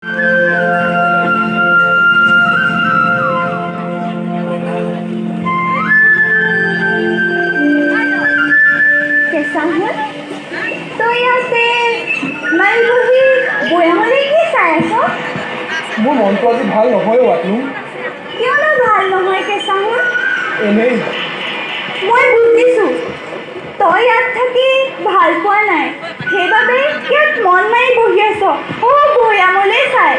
কেঁচাহঁত তই ইয়াতে মাৰি বহি বৈয়ামলৈ কি চাই আছ? মোৰ মনটো আজি ভাল নহয় ৱাটলু। কিয়নো ভাল নহয় কেঁচাহঁত? এনেই। মই বুজিছোঁ তই ইয়াত থাকি ভাল পোৱা নাই, সেইবাবে ইয়াত মন মাৰি বহি আছ বৈয়ামলৈ চাই।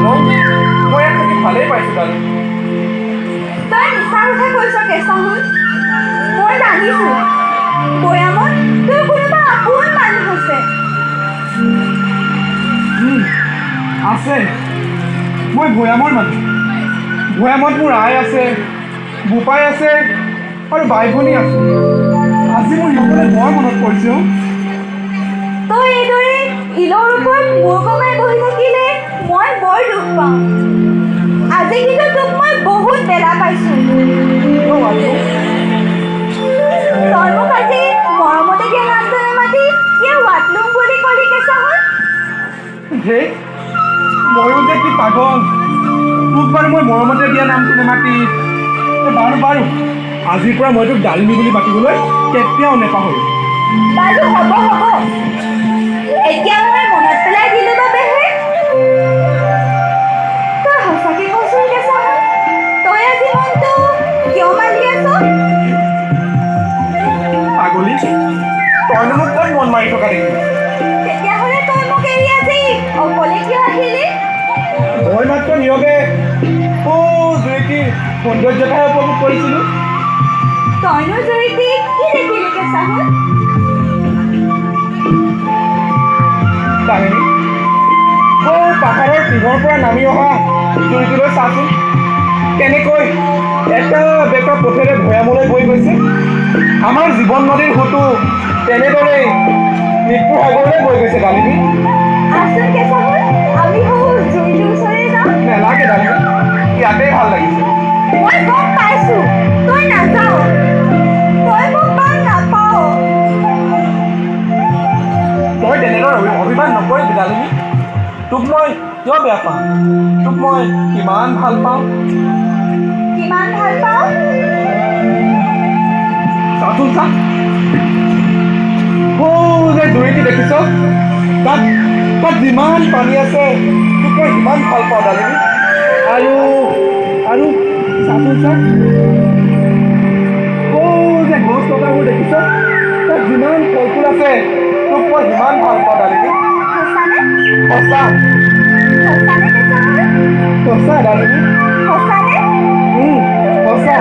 মই ইয়াত থাকি ভালেই পাইছোঁ দাদা। তই মিছা কথা কৈছ কেঁচাহঁত। মই জানিছোঁ বৈয়ামত তোৰ কোনোবা আপোন মানুহ আছে। আছে, মই ভৈয়ামৰ মানুহ। ভৈয়ামত মোৰ আই আছে, বোপাই আছে আৰু বাই ভনী আছে। আজি মোৰ সিহঁতলৈ বৰ মনত পৰিছে। তই এইদৰে শিলৰ ওপৰত মূৰ কমাই বহি থাকিলে মই বৰ দুখ পাওঁ। আজি কিন্তু তোক মই বহুত বেলা পাইছোঁ। তই মোক আজি মৰমতে দিয়া নামটো নামাতি ইয়াৰ ৱাটলুং বুলি ক'লি কেঁচাহঁত। ধেই, ময়ো যে কি পাগল। তোক বাৰু মই মৰমতে দিয়া নামটো নেমাতি। বাৰু বাৰু, আজিৰ পৰা মই তোক ডালিমী বুলি মাতিবলৈ কেতিয়াও নেপাহৰোঁ। বাৰু হ'ব হ'ব, এতিয়া মই মনত পেলাই দিলোঁ বাবেহে। তই সঁচাকৈ কচোন কেঁচাহঁত, তই আজি মনটো কিয় মাৰি আছ? পাগলী, তইনো মোক ক'ত মন মাৰি থকা দেখিলি? তেতিয়াহ'লে তই মোক এৰি আজি অকলে কিয় আহিলি? মই মাত্ৰ নীৰৱে জুৰিকীৰ সৌন্দৰ্যতাহে উপভোগ কৰিছিলোঁ। তইনো জুৰিকী কি দেখিলি কেঁচাহঁত? ডালিমী, পাহাৰৰ টিঙৰ পৰা নামি অহা জুৰিকীলৈ চাচোন, কেনেকৈ এটা বেকা পথেৰে ভৈয়ামলৈ বৈ গৈছে। আমাৰ জীৱন নদীৰ সোঁতো তেনেদৰেই মৃত্যুৰ সাগৰলৈ বৈ গৈছে। ডালিমী, আচোন কেঁচাহঁত, আমি জুৰিটোৰ ওচৰলৈ যাওঁ। নেলাগে ডালিমী, ইয়াতেই ভাল লাগিছে। মই গম পাইছোঁ তই নাযাৱ, তই মোক ভাল নাপাৱ। তই তেনেদৰে অভিমান নকৰিবি ডালিমী। তোক মই কিয় বেয়া পাম? তোক মই কিমান ভাল পাওঁ। কিমান ভাল পাওঁ? চাচোন চা, যে জুৰিকী দেখিছ? তাত যিমান পানী আছে তোক মই সিমান ভাল পাওঁ ডালিমী। আৰু চাচোন চা, যে গছ লতাবোৰ দেখিছ? তাত যিমান ফল ফুল আছে তোক মই সিমান ভাল পাওঁ ডালিমী। সঁচানে? সঁচা, সঁচানে কেঁচাহঁত? সঁচা ডালিমী, সঁচানে? সঁচা।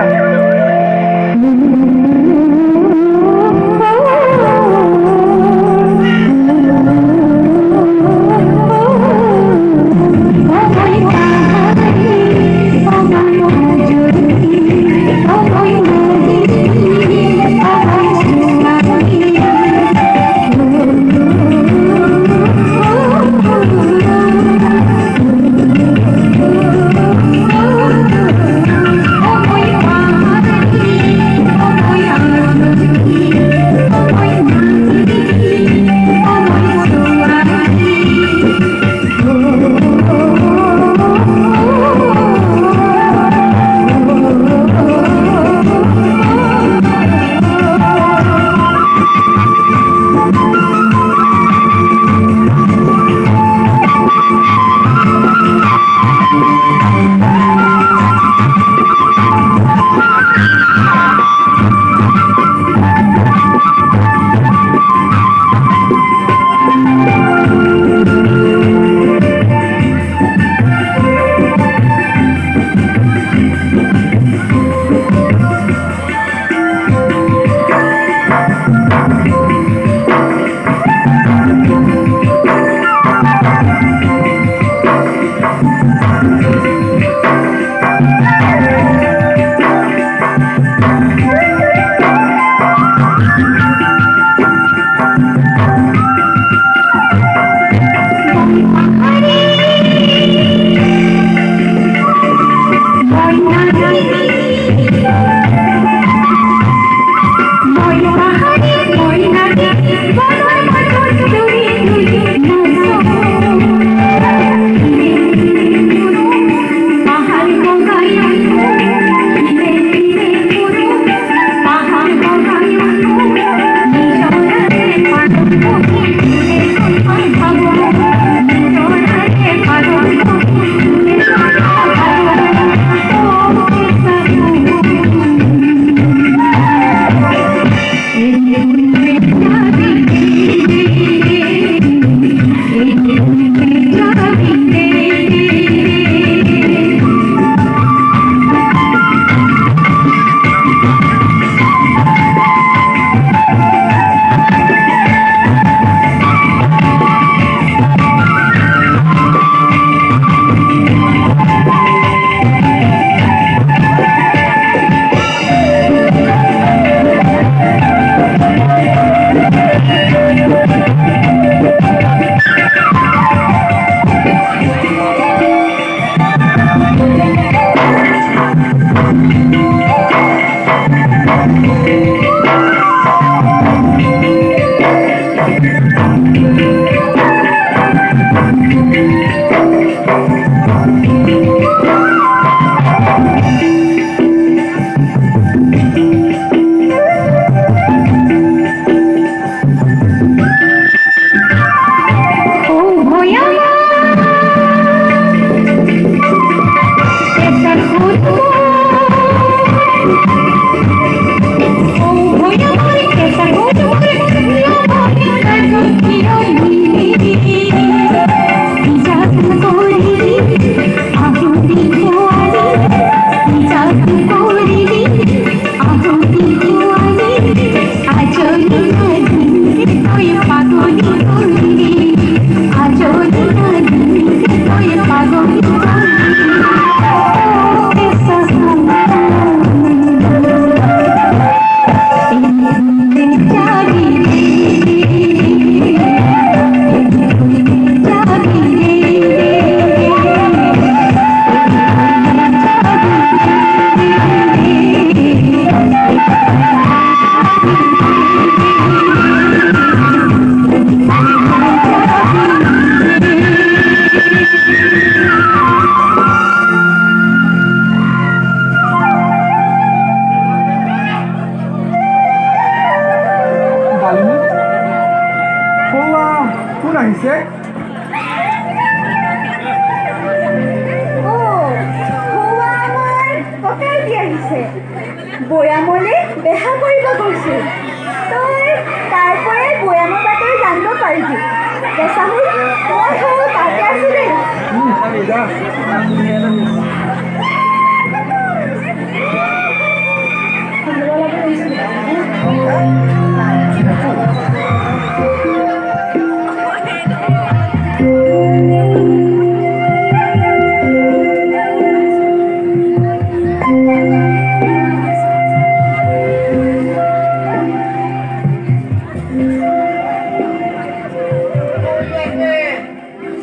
যা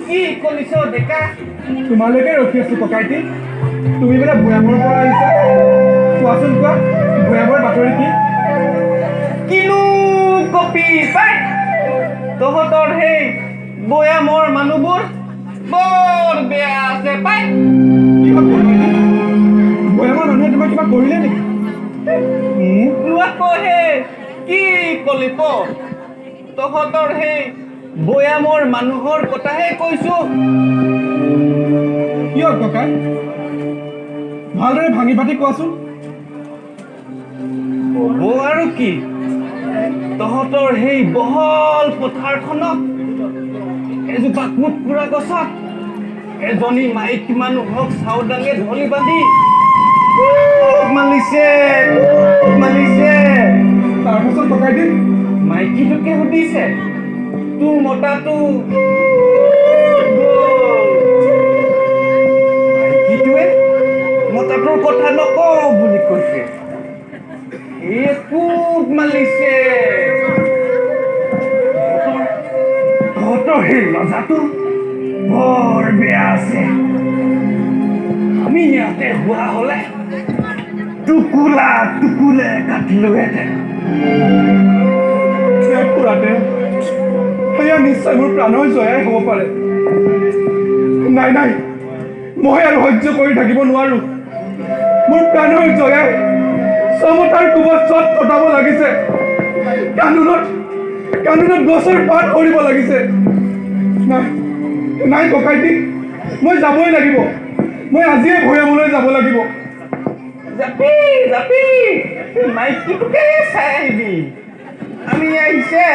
কি কৰিছ ডেকা? তোমালৈকে ৰখি আছো ককাইটি তুমি বোলে ভৈয়ামৰ পৰা আহিছা কোৱাচোন কোৱা ভৈয়ামৰ বাতৰি কি কিনো কপি পাই তহঁতৰ সেই বৈয়ামৰ মানুহবোৰ বৰ বেয়া আছে পাই। কি হ'ল ককাইটি ভৈয়ামৰ মানুহে তোমাক কিবা কৰিলে নেকি নোৱাকৈহে কি কলি ক তহঁতৰ সেই বৈয়ামৰ মানুহৰ কথাহে কৈছো। কিয় ককাই ভালদৰে ভাঙি পাতি কোৱাচোন হ'ব আৰু কি তহঁতৰ সেই বহল পথাৰখনত এজোপা কুটকুৰা গছত এজনী মাইকী মানুহক চাউদাঙে ধলি বান্ধি মালিছে তাৰপাছত ককাইটি মাইকীটোকে সুধিছে তোৰ মতাটো মাইকীটোৱে মতাটোৰ কথা নকওঁ বুলি কৈছে এই খুব মালিছে তহঁতৰ সেই লজাটো বৰ বেয়া আছে আমি ইয়াতে হোৱা হলে টুকুলে কাটিলোহেঁতেন। খুৰাতে সেয়া নিশ্চয় মোৰ প্ৰাণৰ জয়াই হ'ব পাৰে নাই মই আৰু সহ্য কৰি থাকিব নোৱাৰো মোৰ প্ৰাণৰ জয়াই সমতাৰ কোবত চট ফটাব লাগিছে কান্দোনত গছৰ পাত সৰিব লাগিছে নাই ককাইটি মই যাবই লাগিব মই আজিয়ে ভৈয়ামলৈ যাব লাগিব জাপি মাইকীটোকে চাই আহিবি আমি আহিছে